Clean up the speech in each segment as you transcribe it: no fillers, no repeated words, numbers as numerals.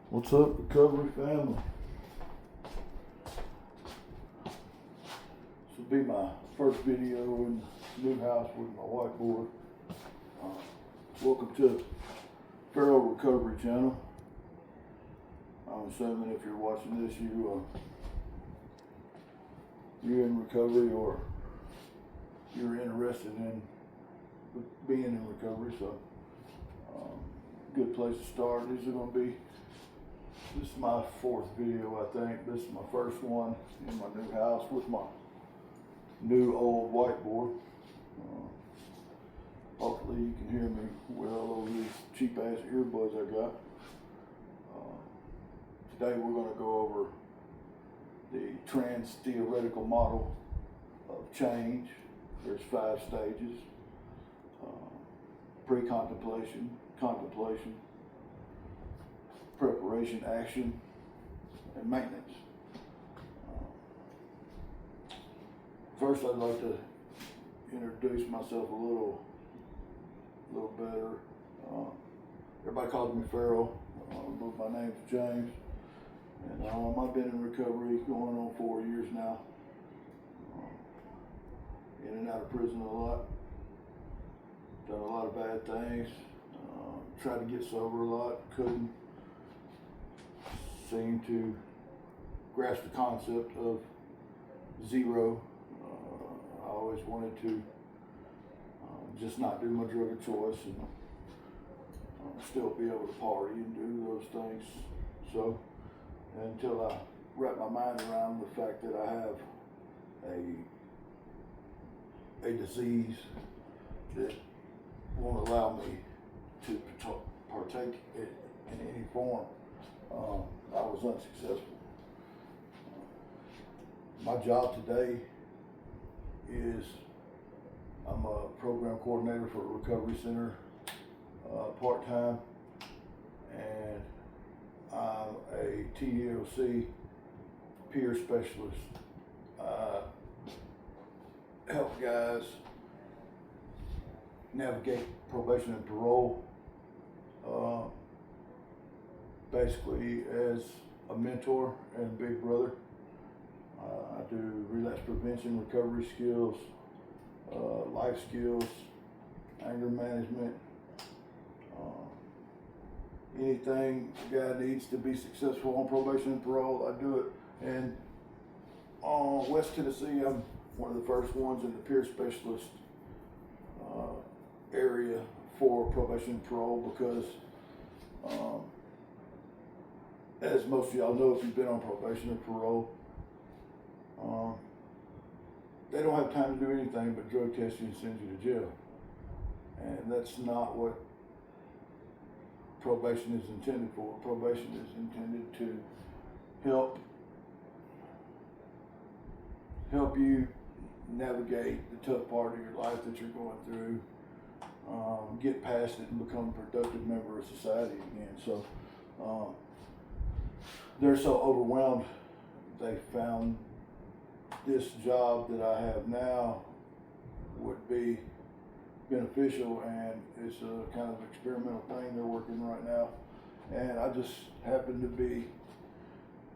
What's up, recovery family? This will be my first video in the new house with my whiteboard. Welcome to Feral Recovery channel. I'm assuming if you're watching this, you're in recovery or you're interested in being in recovery. So, good place to start. This is my fourth video, I think. This is my first one in my new house with my new old whiteboard. Hopefully you can hear me well over these cheap ass earbuds I got. Today we're going to go over the trans theoretical model of change. There's 5 stages: pre-contemplation, contemplation, preparation, action, and maintenance. First, I'd like to introduce myself a little better. Everybody calls me Feral, but my name's James, and I've been in recovery going on 4 years now. In and out of prison a lot. Done a lot of bad things. Tried to get sober a lot. Couldn't seem to grasp the concept of zero. I always wanted to just not do my drug of choice and still be able to party and do those things. So until I wrap my mind around the fact that I have a disease that won't allow me to partake in any form, I was unsuccessful. My job today is I'm a program coordinator for a recovery center, part-time, and I'm a TLC peer specialist. I help guys navigate probation and parole, basically as a mentor and big brother. I do relapse prevention, recovery skills, life skills, anger management, anything a guy needs to be successful on probation and parole, I do it. And on West Tennessee, I'm one of the first ones in the peer specialist area for probation and parole because, as most of y'all know, if you've been on probation or parole, they don't have time to do anything but drug test you and send you to jail. And that's not what probation is intended for. Probation is intended to help you navigate the tough part of your life that you're going through, get past it and become a productive member of society again. So they're so overwhelmed, they found this job that I have now would be beneficial, and it's a kind of experimental thing they're working right now. And I just happen to be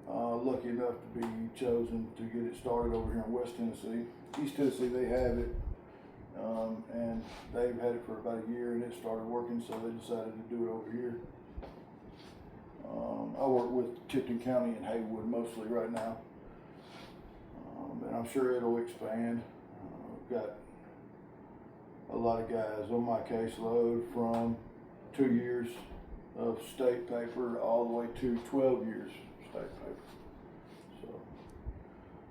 lucky enough to be chosen to get it started over here in West Tennessee. East Tennessee, they have it, and they've had it for about a year, and it started working, so they decided to do it over here. I work with Tipton County and Haywood mostly right now, and I'm sure it'll expand. I've got a lot of guys on my caseload from 2 years of state paper all the way to 12 years state paper. So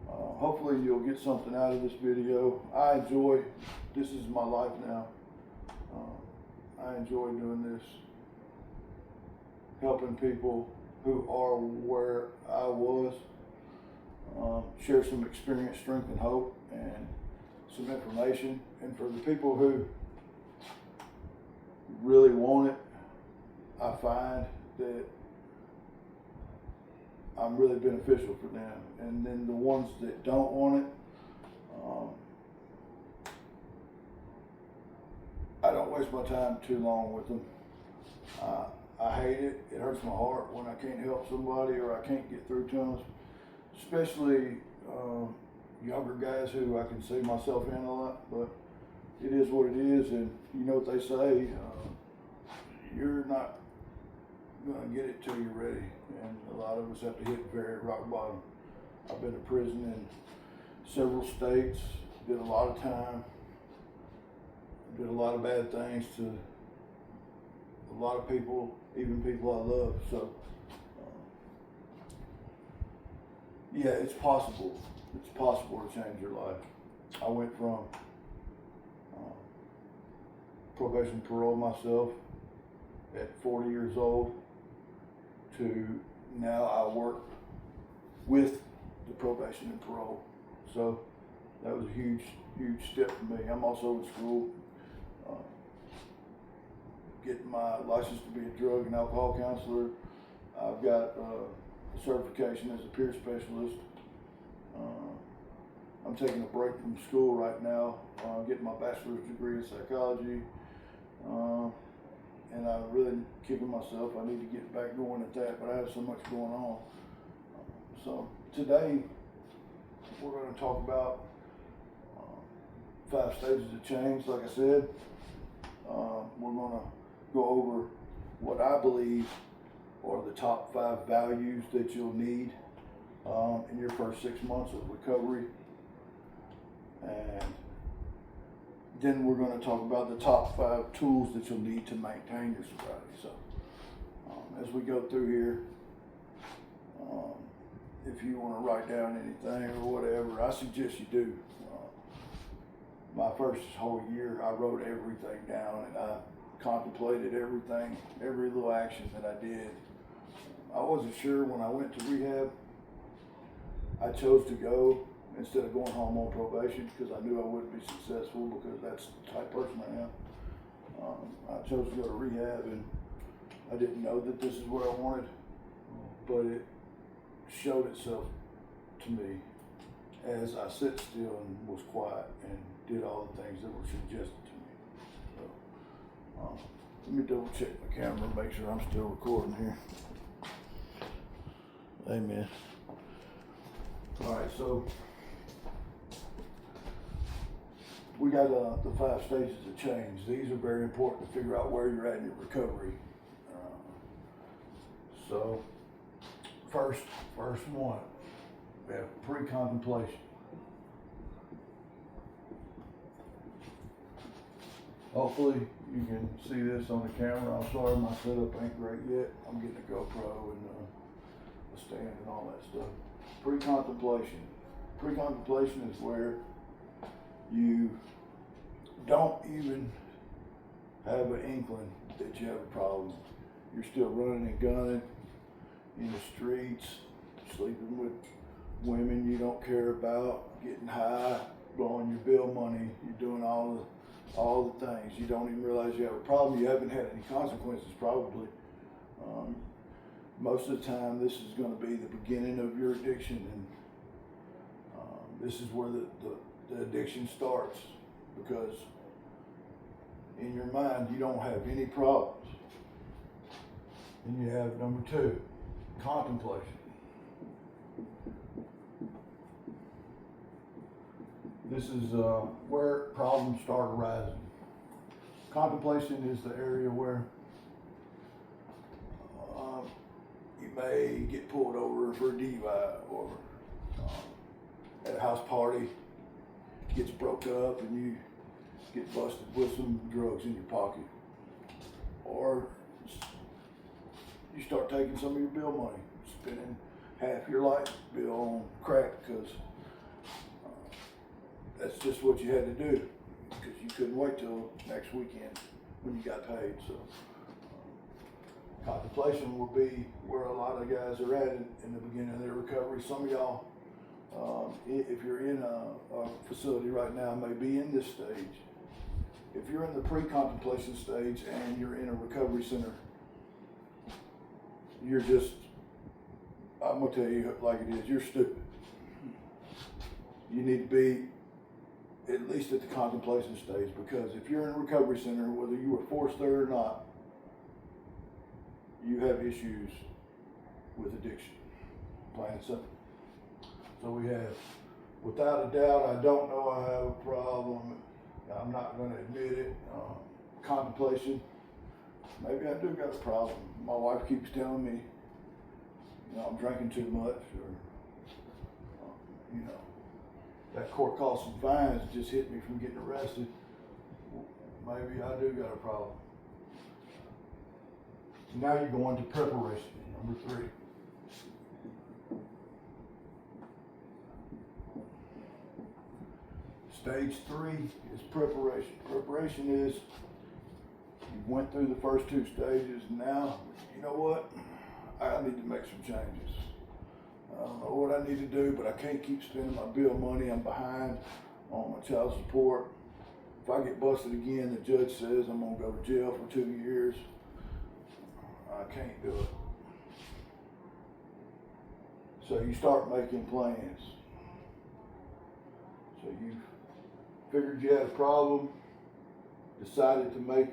hopefully you'll get something out of this video. This is my life now. I enjoy doing this, helping people who are where I was, share some experience, strength, and hope, and some information. And for the people who really want it, I find that I'm really beneficial for them. And then the ones that don't want it, I don't waste my time too long with them. I hate it. It hurts my heart when I can't help somebody or I can't get through to them, especially younger guys who I can see myself in a lot. But it is what it is, and you know what they say, you're not gonna get it till you're ready, and a lot of us have to hit very rock bottom. I've been to prison in several states, did a lot of time, did a lot of bad things to a lot of people, even people I love. So yeah, it's possible. It's possible to change your life. I went from probation parole myself at 40 years old to now I work with the probation and parole. So that was a huge step for me. I'm also in school, getting my license to be a drug and alcohol counselor. I've got a certification as a peer specialist. I'm taking a break from school right now, getting my bachelor's degree in psychology. And I'm really kicking myself. I need to get back going at that, but I have so much going on. So today, we're going to talk about 5 stages of change. Like I said, we're going to go over what I believe are the top 5 values that you'll need in your first 6 months of recovery. And then we're going to talk about the top 5 tools that you'll need to maintain your sobriety. So as we go through here, if you want to write down anything or whatever, I suggest you do. My first whole year, I wrote everything down and I contemplated everything, every little action that I did. I wasn't sure when I went to rehab. I chose to go instead of going home on probation because I knew I wouldn't be successful because that's the type of person I am. I chose to go to rehab and I didn't know that this is what I wanted, but it showed itself to me as I sat still and was quiet and did all the things that were suggested to me. So, let me double check my camera and make sure I'm still recording here. Amen. All right, so we got the 5 stages of change. These are very important to figure out where you're at in your recovery. So first one, we have pre-contemplation. Hopefully you can see this on the camera. I'm sorry my setup ain't great yet. I'm getting a GoPro and a stand and all that stuff. Pre-contemplation. Pre-contemplation is where you don't even have an inkling that you have a problem. You're still running and gunning in the streets, sleeping with women you don't care about, getting high, blowing your bill money. You're doing all the things. You don't even realize you have a problem. You haven't had any consequences probably. Most of the time, this is going to be the beginning of your addiction, and this is where the addiction starts, because in your mind you don't have any problems. And you have number 2, contemplation. This is where problems start arising. Contemplation is the area where you may get pulled over for a DUI, or at a house party gets broke up and you get busted with some drugs in your pocket, or you start taking some of your bill money, spending half your light bill on crack because that's just what you had to do because you couldn't wait till next weekend when you got paid. So contemplation will be where a lot of guys are at in the beginning of their recovery. Some of y'all, if you're in a facility right now, may be in this stage. If you're in the pre-contemplation stage and you're in a recovery center, you're just, I'm gonna tell you like it is, you're stupid. You need to be at least at the contemplation stage, because if you're in a recovery center, whether you were forced there or not, you have issues with addiction, plain and simple. So we have, without a doubt, I don't know I have a problem. I'm not going to admit it. Contemplation, maybe I do got a problem. My wife keeps telling me, I'm drinking too much, or, that court costs and fines just hit me from getting arrested. Maybe I do got a problem. Now you go on to preparation, number 3. Stage 3 is preparation. Preparation is you went through the first 2 stages. Now, you know what? I need to make some changes. I don't know what I need to do, but I can't keep spending my bill money. I'm behind on my child support. If I get busted again, the judge says I'm gonna go to jail for 2 years. I can't do it. So you start making plans. So you figured you had a problem, decided to make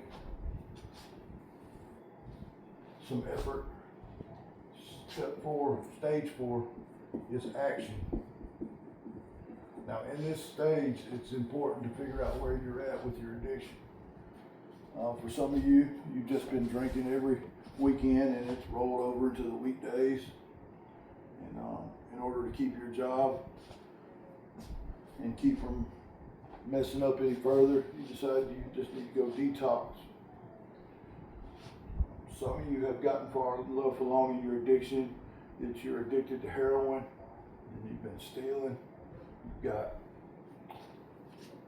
some effort. Stage 4 is action. Now in this stage, it's important to figure out where you're at with your addiction. For some of you, you've just been drinking every weekend and it's rolled over into the weekdays. And in order to keep your job and keep from messing up any further, you decide you just need to go detox. Some of you have gotten far enough along in your addiction that you're addicted to heroin and you've been stealing. You've got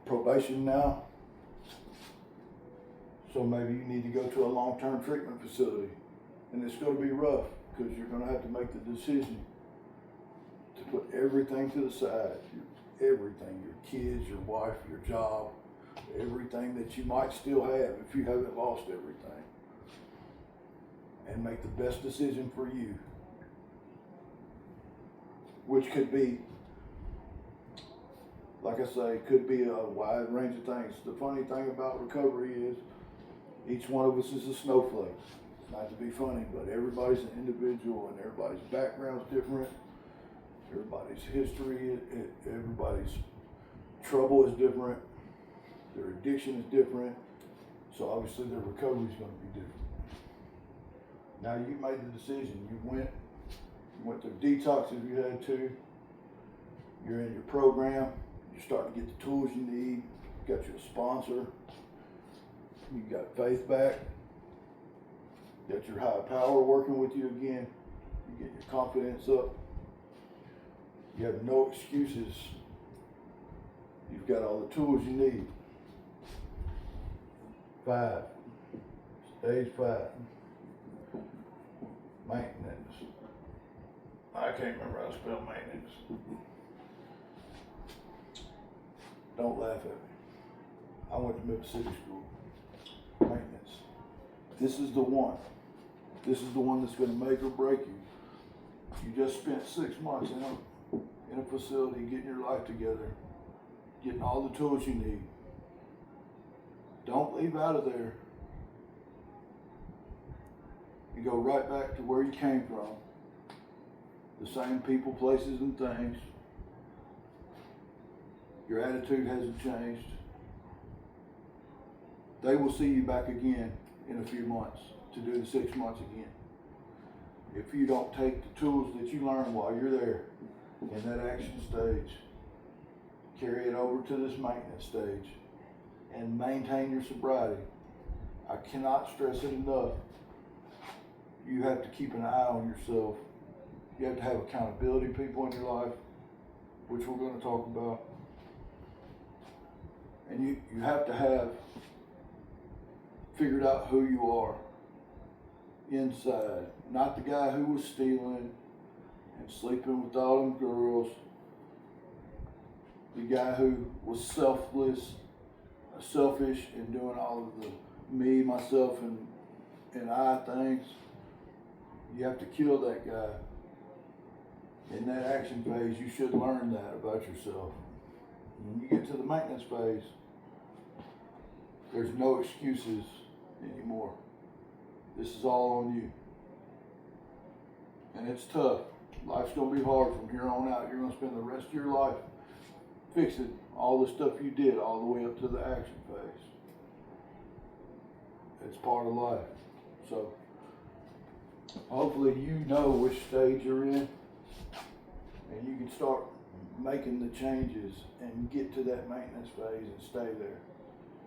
probation now. So maybe you need to go to a long-term treatment facility. And it's going to be rough because you're going to have to make the decision to put everything to the side. Everything, your kids, your wife, your job, everything that you might still have if you haven't lost everything. And make the best decision for you. Which could be, like I say, could be a wide range of things. The funny thing about recovery is each one of us is a snowflake. Not to be funny, but everybody's an individual and everybody's background's different. Everybody's history, everybody's trouble is different. Their addiction is different. So obviously their recovery is going to be different. Now you made the decision. You went through detox if you had to. You're in your program. You're starting to get the tools you need. You got you a sponsor. You got faith back. You got your higher power working with you again. You get your confidence up. You have no excuses. You've got all the tools you need. 5. Stage 5. Maintenance. I can't remember how to spell maintenance. Don't laugh at me. I went to Mississippi School. Maintenance. This is the one. This is the one that's going to make or break you. You just spent 6 months in a facility getting your life together, getting all the tools you need. Don't leave out of there. You go right back to where you came from. The same people, places, and things. Your attitude hasn't changed. They will see you back again in a few months to do the 6 months again. If you don't take the tools that you learn while you're there in that action stage, carry it over to this maintenance stage, and maintain your sobriety. I cannot stress it enough. You have to keep an eye on yourself. You have to have accountability people in your life, which we're going to talk about. And you have to have figured out who you are inside. Not the guy who was stealing and sleeping with all them girls. The guy who was selfish and doing all of the me, myself, and I things. You have to kill that guy. In that action phase, you should learn that about yourself. When you get to the maintenance phase, there's no excuses anymore. This is all on you. And it's tough. Life's gonna be hard from here on out. You're gonna spend the rest of your life fixing all the stuff you did all the way up to the action phase. It's part of life. So hopefully you know which stage you're in and you can start making the changes and get to that maintenance phase and stay there.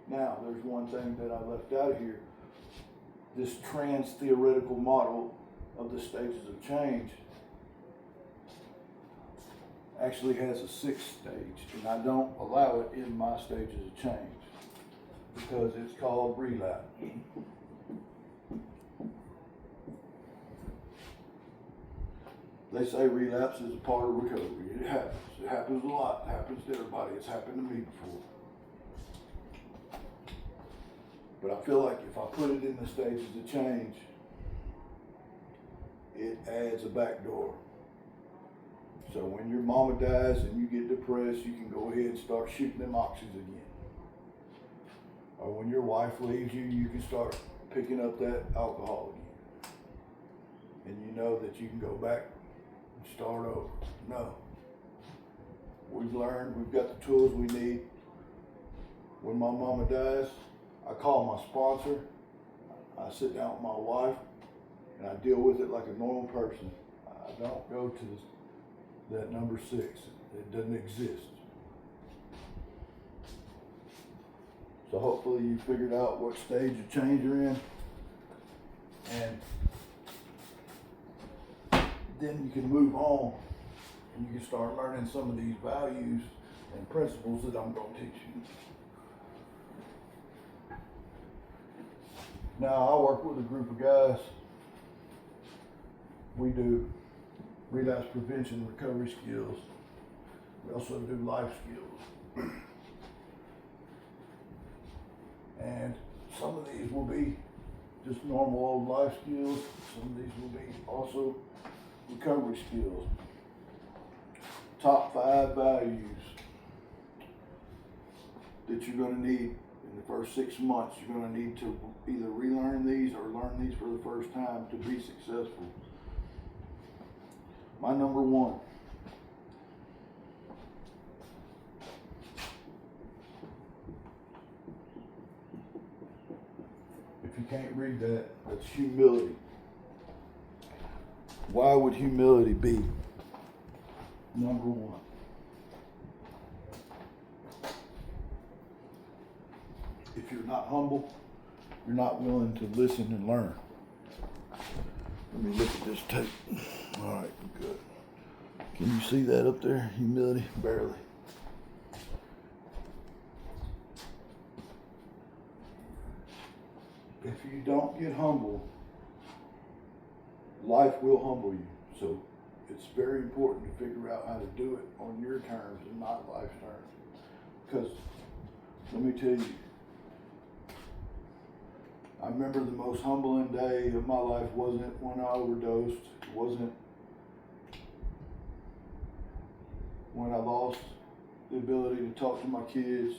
Now, there's one thing that I left out of here. This trans-theoretical model of the stages of change actually has a sixth stage, and I don't allow it in my stages of change because it's called relapse. They say relapse is a part of recovery. It happens. It happens a lot. It happens to everybody. It's happened to me before. But I feel like if I put it in the stages of change, it adds a back door. So when your mama dies and you get depressed, you can go ahead and start shooting them oxys again. Or when your wife leaves you, you can start picking up that alcohol again. And you know that you can go back and start over. No. We've learned, we've got the tools we need. When my mama dies, I call my sponsor, I sit down with my wife, and I deal with it like a normal person. I don't go to that number 6. It doesn't exist. So hopefully you figured out what stage of change you're in, and then you can move on and you can start learning some of these values and principles that I'm going to teach you. Now, I work with a group of guys. We do relapse prevention, recovery skills. We also do life skills. And some of these will be just normal old life skills. Some of these will be also recovery skills. Top 5 values that you're going to need in the first 6 months. You're going to need to either relearn these or learn these for the first time to be successful. My number 1. If you can't read that, that's humility. Why would humility be number 1? If you're not humble, you're not willing to listen and learn. Let me look at this tape. All right, good. Can you see that up there? Humility? Barely. If you don't get humble, life will humble you. So it's very important to figure out how to do it on your terms and not life's terms. Because let me tell you, I remember the most humbling day of my life wasn't when I overdosed. It wasn't when I lost the ability to talk to my kids.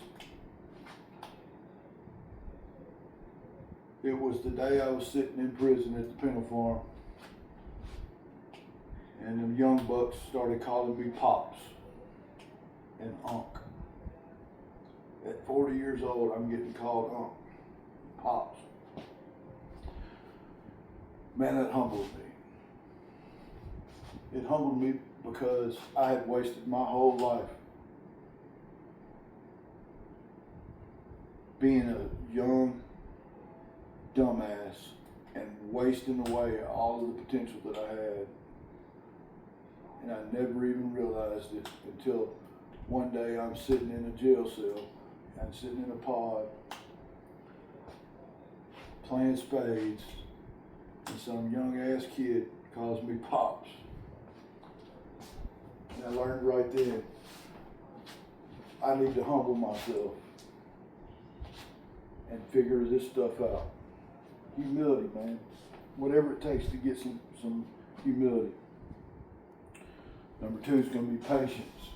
It was the day I was sitting in prison at the penal farm, and the young bucks started calling me Pops and Unc. At 40 years old, I'm getting called Unc, Pops. Man, that humbled me. It humbled me because I had wasted my whole life being a young dumbass and wasting away all of the potential that I had. And I never even realized it until one day I'm sitting in a jail cell. I'm sitting in a pod playing spades, and some young ass kid calls me Pops. And I learned right then, I need to humble myself and figure this stuff out. Humility, man. Whatever it takes to get some humility. Number 2 is going to be patience.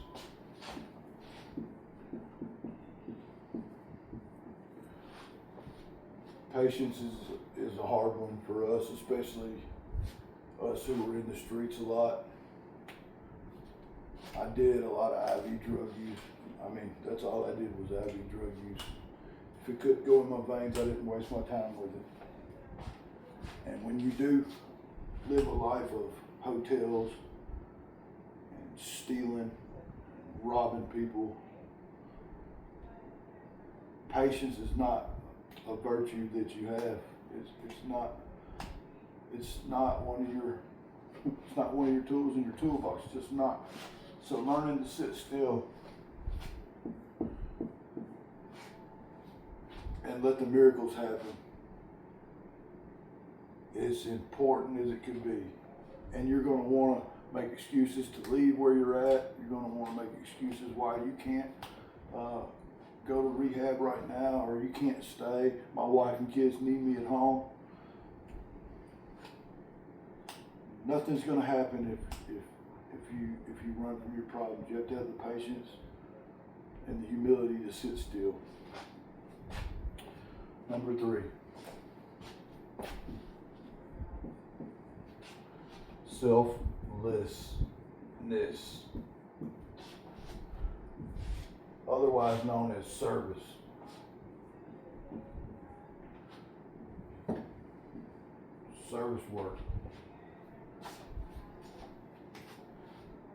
Patience is a hard one for us, especially us who were in the streets a lot. I did a lot of IV drug use. I mean, that's all I did was IV drug use. If it couldn't go in my veins, I didn't waste my time with it. And when you do live a life of hotels and stealing, and robbing people, patience is not a virtue that you have. It's not one of your it's not one of your tools in your toolbox. It's just not. So learning to sit still and let the miracles happen is important as it could be. And you're going to want to make excuses to leave where you're at. You're going to want to make excuses why you can't go to rehab right now, or you can't stay. My wife and kids need me at home. Nothing's going to happen if you run from your problems. You have to have the patience and the humility to sit still. Number 3. Selflessness, otherwise known as service. Service work.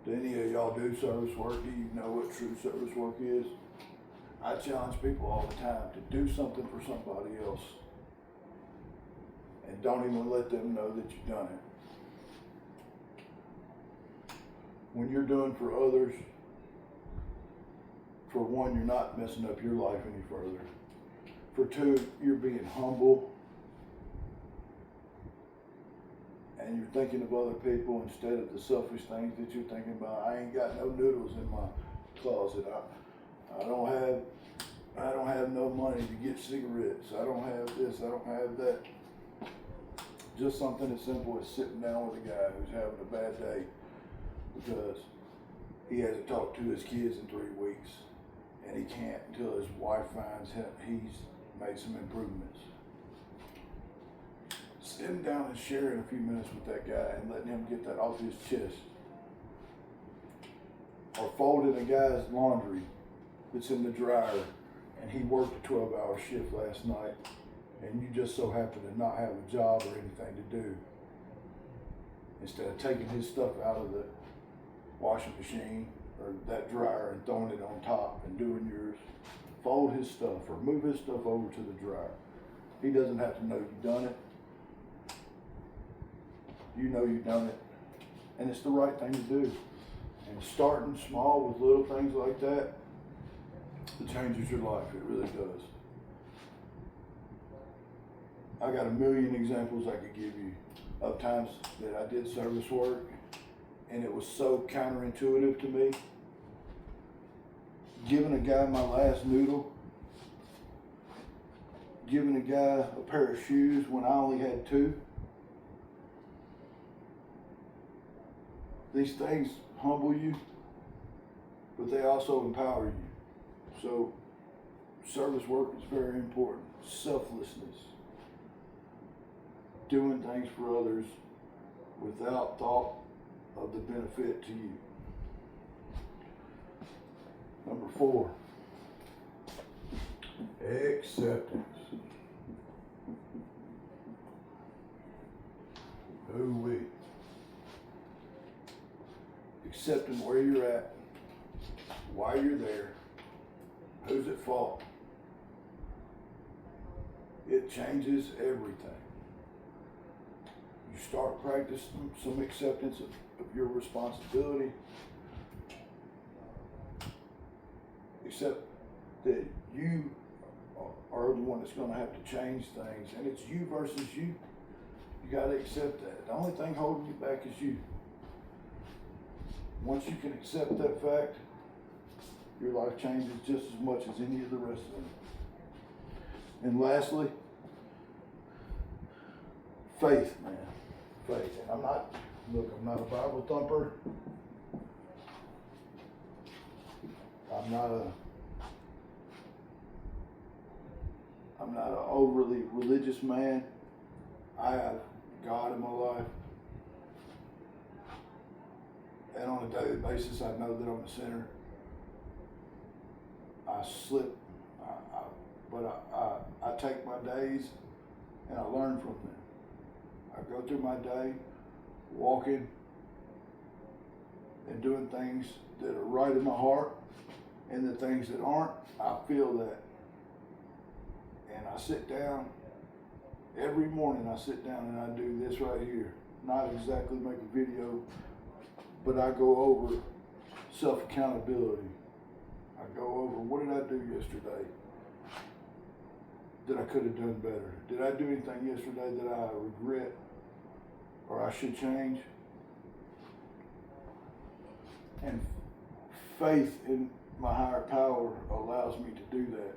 Do any of y'all do service work? Do you know what true service work is? I challenge people all the time to do something for somebody else and don't even let them know that you've done it. When you're doing for others, for one, you're not messing up your life any further. For two, you're being humble and you're thinking of other people instead of the selfish things that you're thinking about. I ain't got no noodles in my closet. I don't have no money to get cigarettes. I don't have this. I don't have that. Just something as simple as sitting down with a guy who's having a bad day because he hasn't talked to his kids in 3 weeks, and he can't until his wife finds him he's made some improvements. Sitting down and sharing a few minutes with that guy and letting him get that off his chest. Or folding a guy's laundry that's in the dryer and he worked a 12-hour shift last night and you just so happen to not have a job or anything to do. Instead of taking his stuff out of the washing machine or that dryer and throwing it on top and doing yours, fold his stuff or move his stuff over to the dryer. He doesn't have to know you've done it. You know you've done it, and it's the right thing to do. And starting small with little things like that, it changes your life. It really does. I got a million examples I could give you of times that I did service work, and it was so counterintuitive to me. Giving a guy my last noodle, giving a guy a pair of shoes when I only had 2. These things humble you, but they also empower you. So service work is very important. Selflessness. Doing things for others without thought of the benefit to you. Number 4. Acceptance. Ooh-wee. Accepting where you're at, why you're there, who's at fault. It changes everything. You start practicing some acceptance of your responsibility. Accept that you are the one that's going to have to change things, and it's you versus you. You got to accept that. The only thing holding you back is you. Once you can accept that fact, your life changes just as much as any of the rest of them. And lastly, faith, man. Faith. And I'm not a Bible thumper. I'm not an overly religious man. I have God in my life. and on a daily basis, I know that I'm a sinner. I slip, but I take my days and I learn from them. I go through my day walking and doing things that are right in my heart, and the things that aren't, I feel that. And I sit down, every morning I sit down and I do this right here. Not exactly make a video, but I go over self-accountability. I go over, what did I do yesterday that I could have done better? Did I do anything yesterday that I regret or I should change? And faith in my higher power allows me to do that.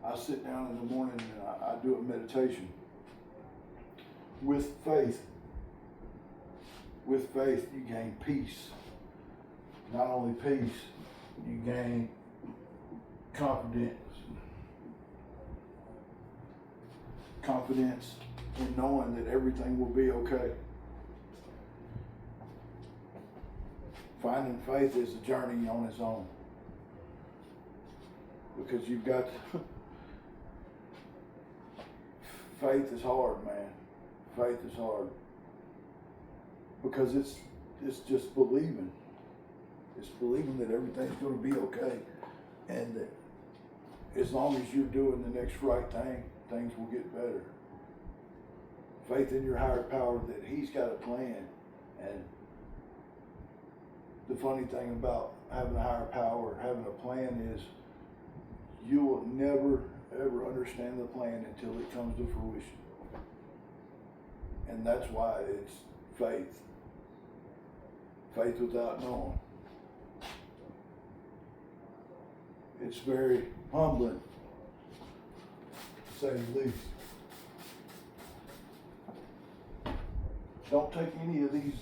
I sit down in the morning and I do a meditation. With faith, you gain peace. Not only peace, you gain confidence. Confidence in knowing that everything will be okay. Finding faith is a journey on its own. Because you've got faith is hard, man. Faith is hard. Because it's just believing. It's believing that everything's going to be okay. And that as long as you're doing the next right thing, things will get better. Faith in your higher power that He's got a plan. And the funny thing about having a higher power, having a plan is you will never, ever understand the plan until it comes to fruition. And that's why it's faith. Faith without knowing. It's very humbling, to say the least. Don't take any of these.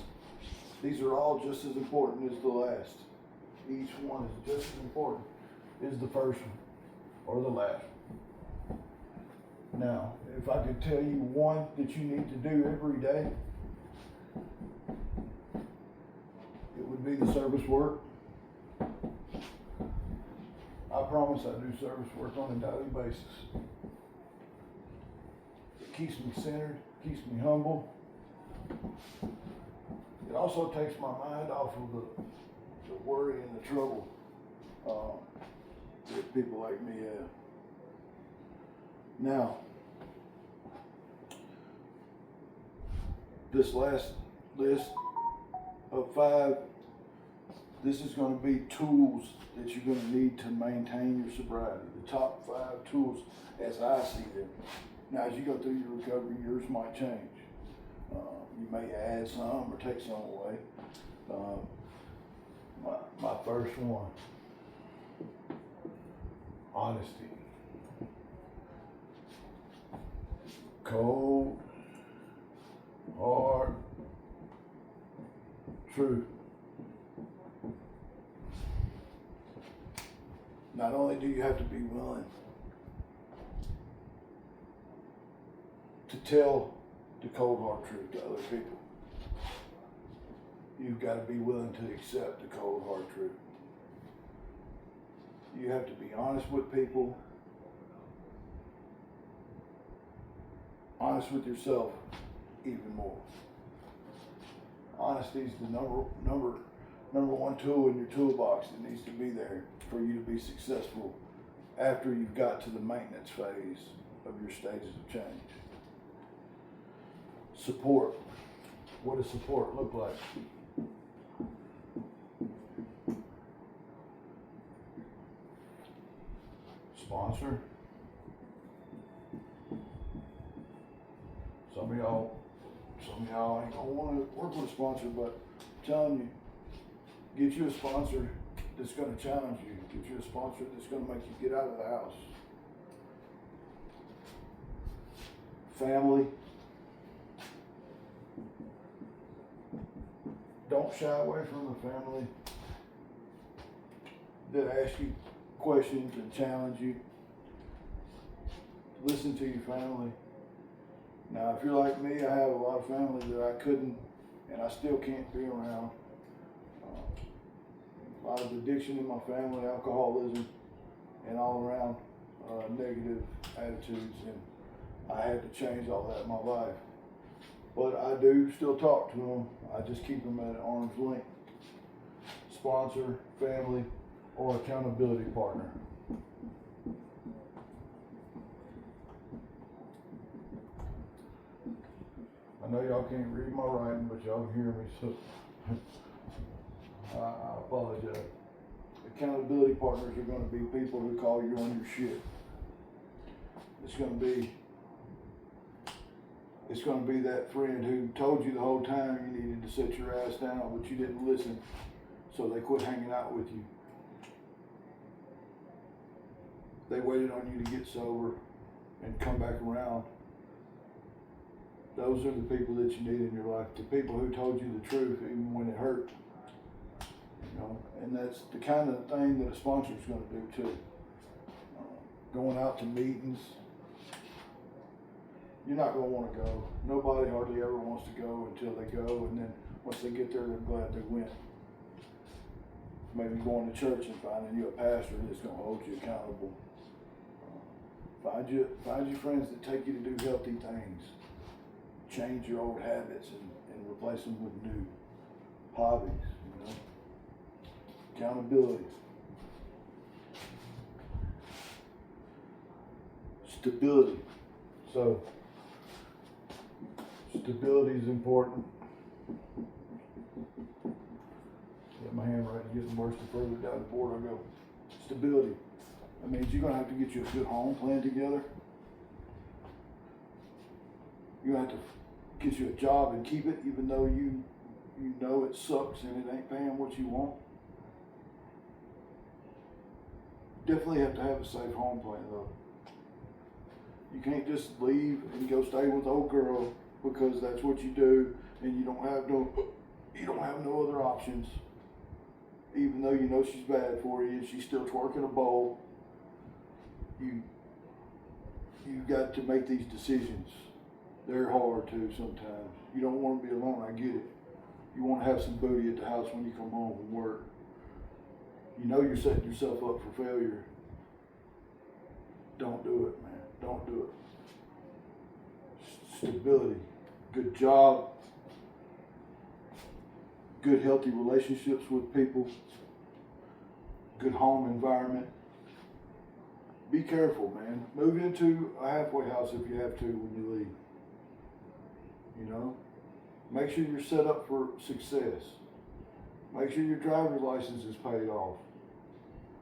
These are all just as important as the last. Each one is just as important as the first one or the last one. Now, if I could tell you one that you need to do every day, it would be the service work. I promise I do service work on a daily basis. It keeps me centered, keeps me humble. It also takes my mind off of the worry and the trouble that people like me have. Now, this last list of 5, this is going to be tools that you're going to need to maintain your sobriety. The top 5 tools as I see them. Now, as you go through your recovery, yours might change. You may add some or take some away. My first one, honesty. Cold, hard, truth. Not only do you have to be willing to tell the cold hard truth to other people, you've got to be willing to accept the cold hard truth. You have to be honest with people, honest with yourself even more. Honesty is the number one tool in your toolbox that needs to be there for you to be successful after you've got to the maintenance phase of your stages of change. Support. What does support look like? Sponsor. Some of y'all ain't gonna want to work with a sponsor, but I'm telling you, get you a sponsor that's going to challenge you. Get you a sponsor that's going to make you get out of the house. Family. Don't shy away from the family that ask you questions and challenge you. Listen to your family. Now, if you're like me, I have a lot of family that I couldn't and I still can't be around. A lot of addiction in my family, alcoholism, and all around negative attitudes, and I had to change all that in my life. But I do still talk to them. I just keep them at arm's length. Sponsor, family, or accountability partner. I know y'all can't read my writing, but y'all can hear me, so I apologize. Accountability partners are going to be people who call you on your shit. It's going to be that friend who told you the whole time you needed to sit your ass down, but you didn't listen, so they quit hanging out with you. They waited on you to get sober and come back around. Those are the people that you need in your life, the people who told you the truth even when it hurt. You know, and that's the kind of thing that a sponsor is going to do too. Going out to meetings, you're not going to want to go. Nobody hardly ever wants to go until they go, and then once they get there, they're glad they went. Maybe going to church and finding you a pastor that's going to hold you accountable. Find you friends that take you to do healthy things. Change your old habits and replace them with new hobbies. You know? Accountability. Stability. So, stability is important. Get my handwriting getting worse the further down the board I go. Stability. That means you're going to have to get you a good home plan together. You're going to have to get you a job and keep it, even though you know it sucks and it ain't paying what you want. Definitely have to have a safe home plan though. You can't just leave and go stay with old girl because that's what you do, and you don't have no other options. Even though you know she's bad for you, she's still twerking a bowl. You got to make these decisions. They're hard too sometimes. You don't want to be alone, I get it. You want to have some booty at the house when you come home from work. You know you're setting yourself up for failure. Don't do it, man. Don't do it. Stability, good job, good healthy relationships with people, good home environment. Be careful, man. Move into a halfway house if you have to when you leave. You know, make sure you're set up for success. Make sure your driver's license is paid off.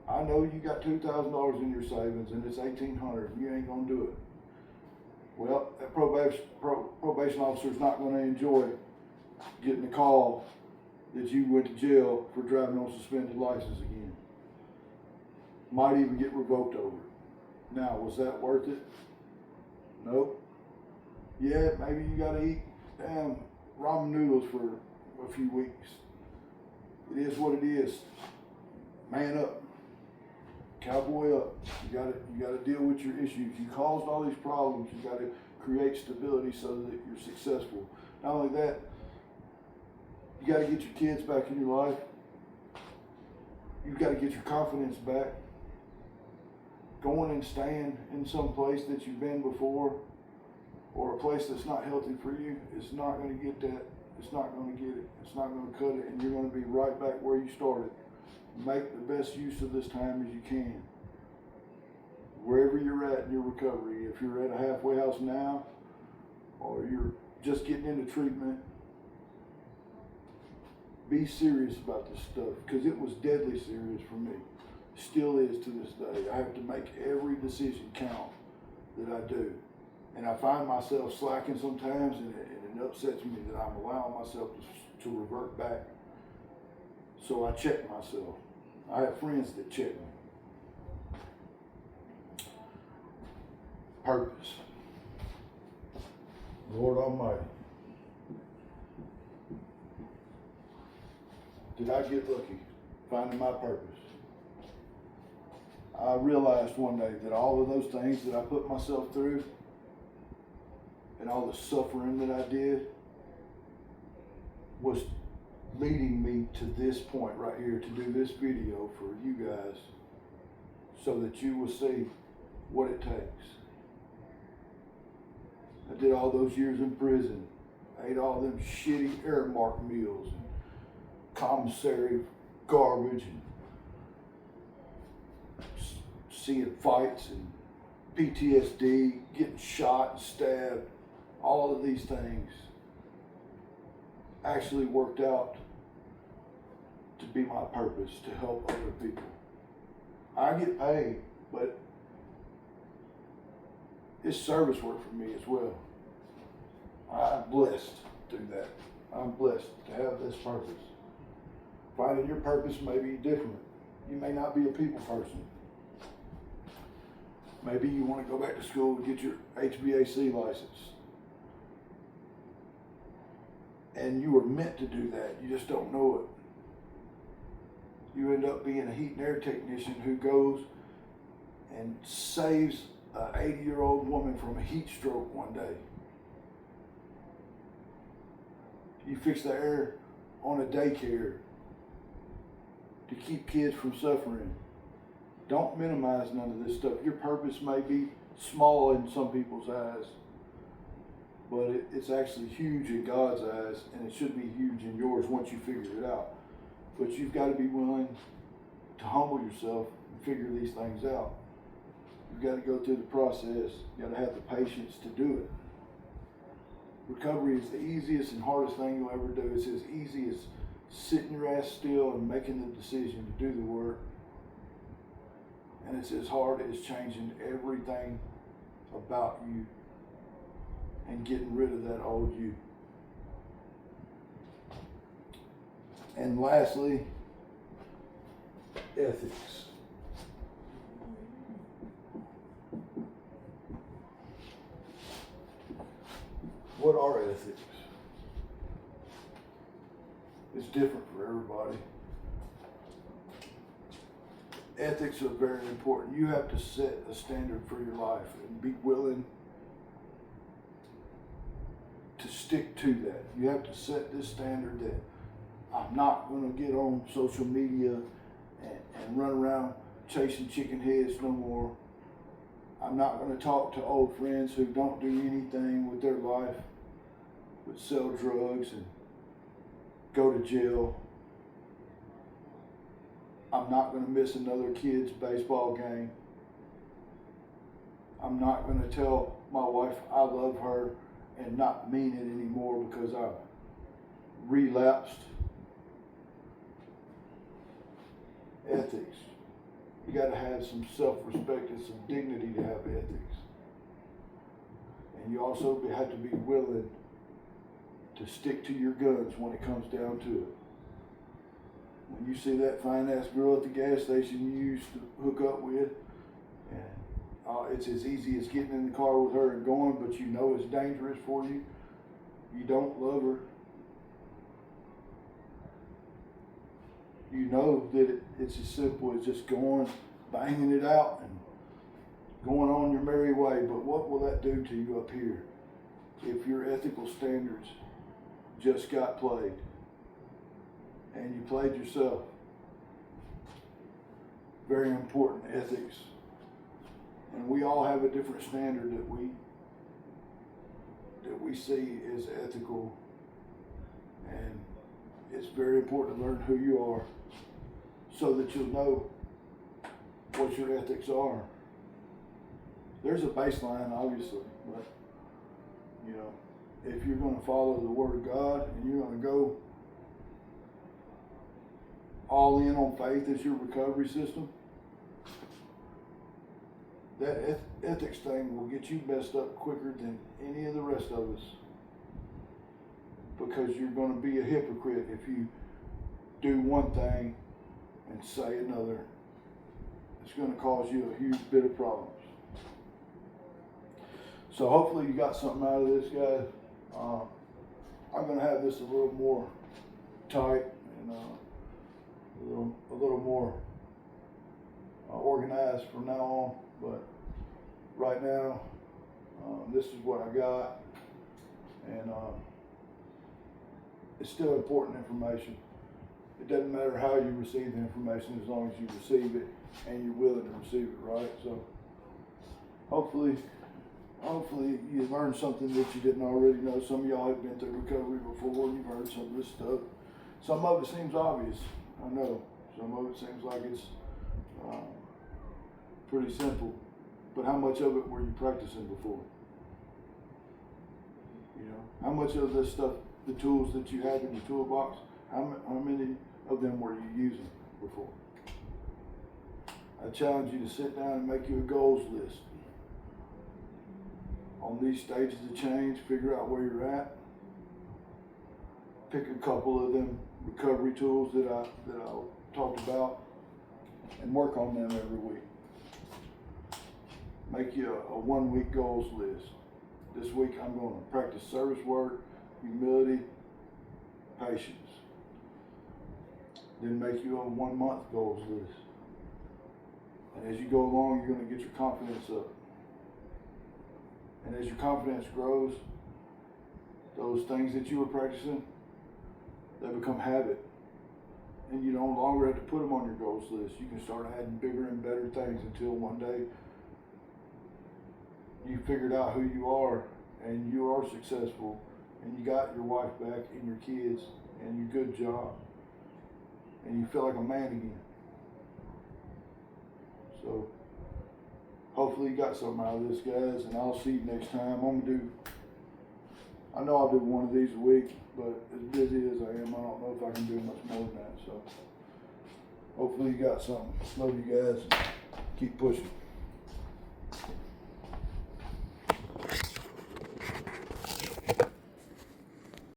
I know you got $2,000 in your savings and it's $1,800 and you ain't gonna do it. Well, that probation officer's not gonna enjoy getting a call that you went to jail for driving on suspended license again. Might even get revoked over it. Now, was that worth it? Nope. Yeah, maybe you gotta eat ramen noodles for a few weeks. It is what it is. Man up. Cowboy up. You gotta deal with your issues. You caused all these problems. You gotta create stability so that you're successful. Not only that, you gotta get your kids back in your life. You gotta get your confidence back. Going and staying in some place that you've been before, or a place that's not healthy for you, is not going to get that. It's not going to get it. It's not going to cut it, and you're going to be right back where you started. Make the best use of this time as you can. Wherever you're at in your recovery, if you're at a halfway house now, or you're just getting into treatment, be serious about this stuff, because it was deadly serious for me. Still is to this day. I have to make every decision count that I do. And I find myself slacking sometimes, and it upsets me that I'm allowing myself to revert back. So I check myself. I have friends that check me. Purpose. Lord Almighty. Did I get lucky finding my purpose? I realized one day that all of those things that I put myself through and all the suffering that I did was leading me to this point right here to do this video for you guys so that you will see what it takes. I did all those years in prison, ate all them shitty Airmark meals and commissary garbage and seeing fights and PTSD, getting shot and stabbed. All of these things actually worked out to be my purpose, to help other people. I get paid, but it's service work for me as well. I'm blessed to do that. I'm blessed to have this purpose. Finding your purpose may be different. You may not be a people person. Maybe you want to go back to school and get your HVAC license. And you were meant to do that. You just don't know it. You end up being a heat and air technician who goes and saves an 80-year-old woman from a heat stroke one day. You fix the air on a daycare to keep kids from suffering. Don't minimize none of this stuff. Your purpose may be small in some people's eyes, but it's actually huge in God's eyes, and it should be huge in yours once you figure it out. But you've got to be willing to humble yourself and figure these things out. You've got to go through the process. You've got to have the patience to do it. Recovery is the easiest and hardest thing you'll ever do. It's as easy as sitting your ass still and making the decision to do the work. And it's as hard as changing everything about you and getting rid of that old you. And lastly, ethics. What are ethics? It's different for everybody. Ethics are very important. You have to set a standard for your life and be willing to stick to that. You have to set this standard that I'm not going to get on social media and run around chasing chicken heads no more. I'm not going to talk to old friends who don't do anything with their life but sell drugs and go to jail. I'm not going to miss another kid's baseball game. I'm not going to tell my wife I love her and not mean it anymore because I relapsed. Ethics. You got to have some self-respect and some dignity to have ethics. And you also have to be willing to stick to your guns when it comes down to it. When you see that fine-ass girl at the gas station you used to hook up with, and it's as easy as getting in the car with her and going, but you know it's dangerous for you, you don't love her, you know that it's as simple as just going, banging it out, and going on your merry way. But what will that do to you up here if your ethical standards just got played and you played yourself? Very important, ethics. And we all have a different standard that we see as ethical, and it's very important to learn who you are so that you'll know what your ethics are. There's a baseline, obviously, but you know, if you're going to follow the Word of God and you're going to go all in on faith as your recovery system, that ethics thing will get you messed up quicker than any of the rest of us, because you're going to be a hypocrite if you do one thing and say another. It's going to cause you a huge bit of problems. So hopefully you got something out of this, guys. I'm going to have this a little more tight and a little more organized from now on. But right now, this is what I got, and it's still important information. It doesn't matter how you receive the information as long as you receive it and you're willing to receive it, right? So hopefully you learned something that you didn't already know. Some of y'all have been through recovery before and you've heard some of this stuff. Some of it seems obvious, I know. Some of it seems like it's pretty simple. But how much of it were you practicing before? You know, how much of this stuff, the tools that you have in your toolbox, how many of them were you using before? I challenge you to sit down and make you a goals list. On these stages of change, figure out where you're at. Pick a couple of them recovery tools that I talked about and work on them every week. Make you a 1 week goals list. This week I'm going to practice service work, humility, patience. Then make you a 1 month goals list. And as you go along, you're going to get your confidence up. And as your confidence grows, those things that you were practicing, they become habit. And you no longer have to put them on your goals list. You can start adding bigger and better things until one day you figured out who you are and you are successful and you got your wife back and your kids and your good job and you feel like a man again. So hopefully you got something out of this, guys, and I'll see you next time. I know I'll do one of these a week, but as busy as I am, I don't know if I can do much more than that. So hopefully you got something. Love you guys. Keep pushing.